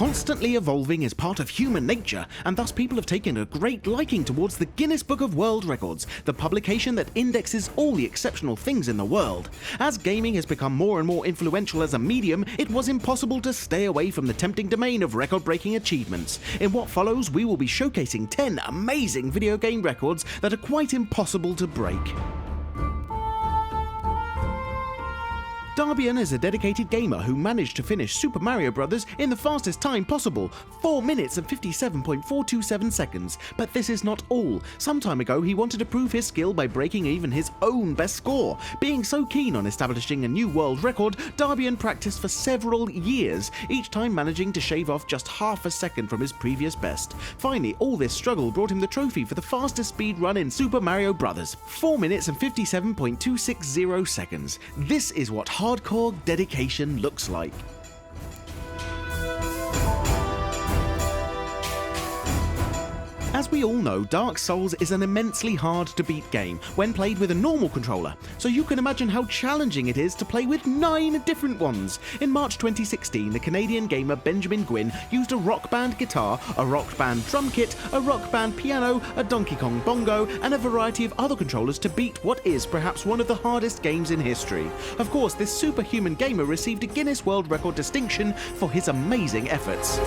Constantly evolving is part of human nature, and thus people have taken a great liking towards the Guinness Book of World Records, the publication that indexes all the exceptional things in the world. As gaming has become more and more influential as a medium, it was impossible to stay away from the tempting domain of record-breaking achievements. In what follows, we will be showcasing 10 amazing video game records that are quite impossible to break. Darbian is a dedicated gamer who managed to finish Super Mario Bros. In the fastest time possible, 4 minutes and 57.427 seconds. But this is not all. Some time ago he wanted to prove his skill by breaking even his own best score. Being so keen on establishing a new world record, Darbian practiced for several years, each time managing to shave off just half a second from his previous best. Finally, all this struggle brought him the trophy for the fastest speed run in Super Mario Bros. 4 minutes and 57.260 seconds. This is what hardcore dedication looks like. As we all know, Dark Souls is an immensely hard to beat game when played with a normal controller, so you can imagine how challenging it is to play with 9 different ones. In March 2016, the Canadian gamer Benjamin Gwynn used a Rock Band guitar, a Rock Band drum kit, a Rock Band piano, a Donkey Kong bongo, and a variety of other controllers to beat what is perhaps one of the hardest games in history. Of course, this superhuman gamer received a Guinness World Record distinction for his amazing efforts.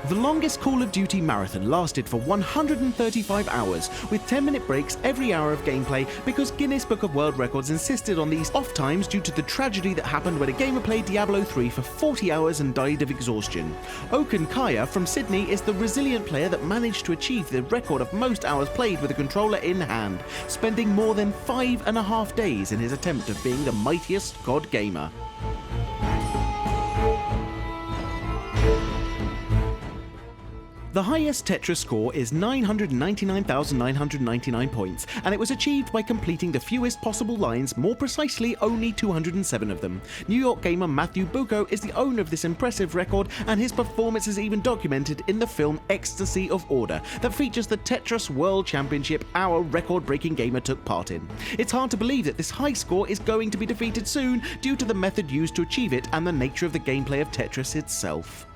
The longest Call of Duty marathon lasted for 135 hours, with 10-minute breaks every hour of gameplay because Guinness Book of World Records insisted on these off times due to the tragedy that happened when a gamer played Diablo 3 for 40 hours and died of exhaustion. Okan Kaya from Sydney is the resilient player that managed to achieve the record of most hours played with a controller in hand, spending more than 5.5 days in his attempt of being the mightiest god gamer. The highest Tetris score is 999,999 points, and it was achieved by completing the fewest possible lines, more precisely only 207 of them. New York gamer Matthew Bucco is the owner of this impressive record, and his performance is even documented in the film Ecstasy of Order that features the Tetris World Championship our record-breaking gamer took part in. It's hard to believe that this high score is going to be defeated soon due to the method used to achieve it and the nature of the gameplay of Tetris itself.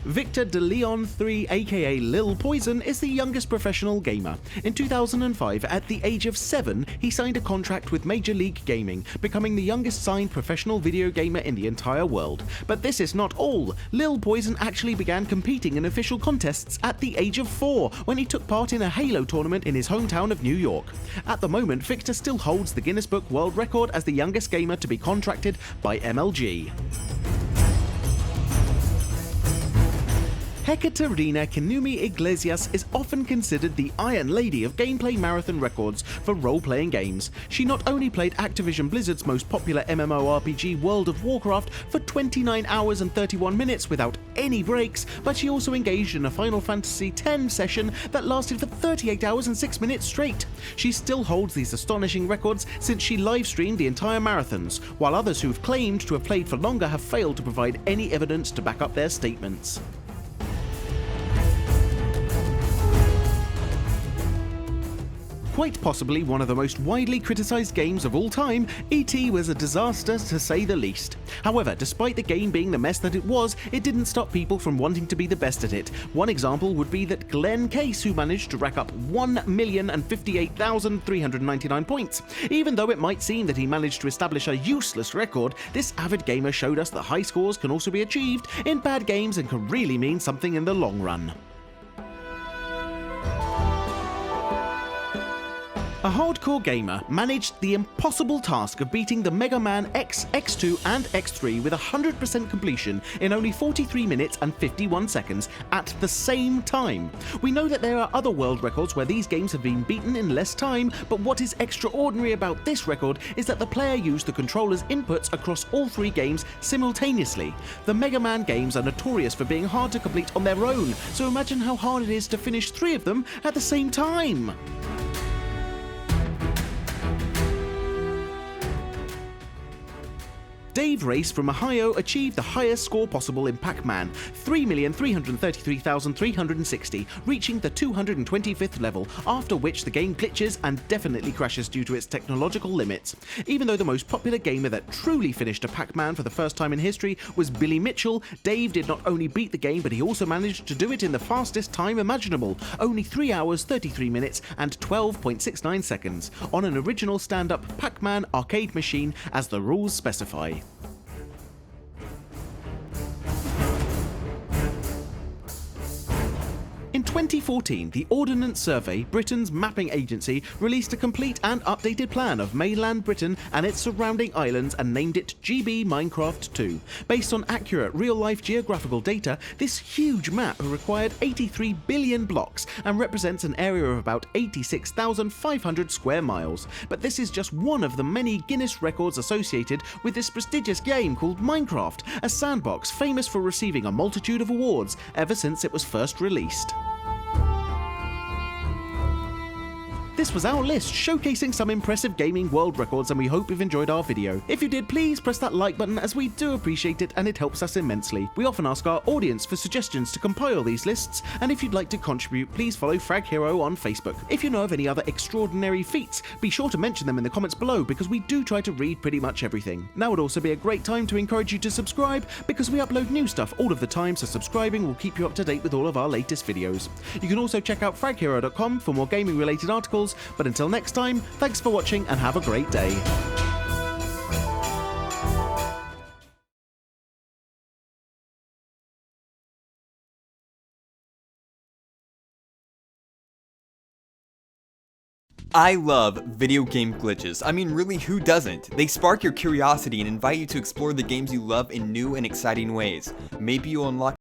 Victor de Leon 3 aka Lil Poison is the youngest professional gamer. In 2005, at the age of 7, he signed a contract with Major League Gaming, becoming the youngest signed professional video gamer in the entire world. But this is not all. Lil Poison actually began competing in official contests at the age of 4, when he took part in a Halo tournament in his hometown of New York. At the moment, Victor still holds the Guinness Book World Record as the youngest gamer to be contracted by MLG. Hekaterina Kanumi Iglesias is often considered the Iron Lady of gameplay marathon records for role-playing games. She not only played Activision Blizzard's most popular MMORPG World of Warcraft for 29 hours and 31 minutes without any breaks, but she also engaged in a Final Fantasy X session that lasted for 38 hours and 6 minutes straight. She still holds these astonishing records since she live-streamed the entire marathons, while others who've claimed to have played for longer have failed to provide any evidence to back up their statements. Quite possibly one of the most widely criticised games of all time, E.T. was a disaster to say the least. However, despite the game being the mess that it was, it didn't stop people from wanting to be the best at it. One example would be that Glenn Case, who managed to rack up 1,058,399 points. Even though it might seem that he managed to establish a useless record, this avid gamer showed us that high scores can also be achieved in bad games and can really mean something in the long run. A hardcore gamer managed the impossible task of beating the Mega Man X, X2 and X3 with 100% completion in only 43 minutes and 51 seconds at the same time. We know that there are other world records where these games have been beaten in less time, but what is extraordinary about this record is that the player used the controller's inputs across all 3 games simultaneously. The Mega Man games are notorious for being hard to complete on their own, so imagine how hard it is to finish 3 of them at the same time. Dave Race from Ohio achieved the highest score possible in Pac-Man, 3,333,360, reaching the 225th level, after which the game glitches and definitely crashes due to its technological limits. Even though the most popular gamer that truly finished a Pac-Man for the first time in history was Billy Mitchell, Dave did not only beat the game, but he also managed to do it in the fastest time imaginable, only 3 hours, 33 minutes and 12.69 seconds, on an original stand-up Pac-Man arcade machine as the rules specify. In 2014, the Ordnance Survey, Britain's mapping agency, released a complete and updated plan of mainland Britain and its surrounding islands and named it GB Minecraft 2. Based on accurate real-life geographical data, this huge map required 83 billion blocks and represents an area of about 86,500 square miles. But this is just one of the many Guinness records associated with this prestigious game called Minecraft, a sandbox famous for receiving a multitude of awards ever since it was first released. This was our list showcasing some impressive gaming world records, and we hope you've enjoyed our video. If you did, please press that like button, as we do appreciate it and it helps us immensely. We often ask our audience for suggestions to compile these lists, and if you'd like to contribute, please follow Frag Hero on Facebook. If you know of any other extraordinary feats, be sure to mention them in the comments below, because we do try to read pretty much everything. Now would also be a great time to encourage you to subscribe, because we upload new stuff all of the time, so subscribing will keep you up to date with all of our latest videos. You can also check out fraghero.com for more gaming related articles, but until next time, thanks for watching and have a great day. I love video game glitches. I mean, really, who doesn't? They spark your curiosity and invite you to explore the games you love in new and exciting ways. Maybe you'll unlock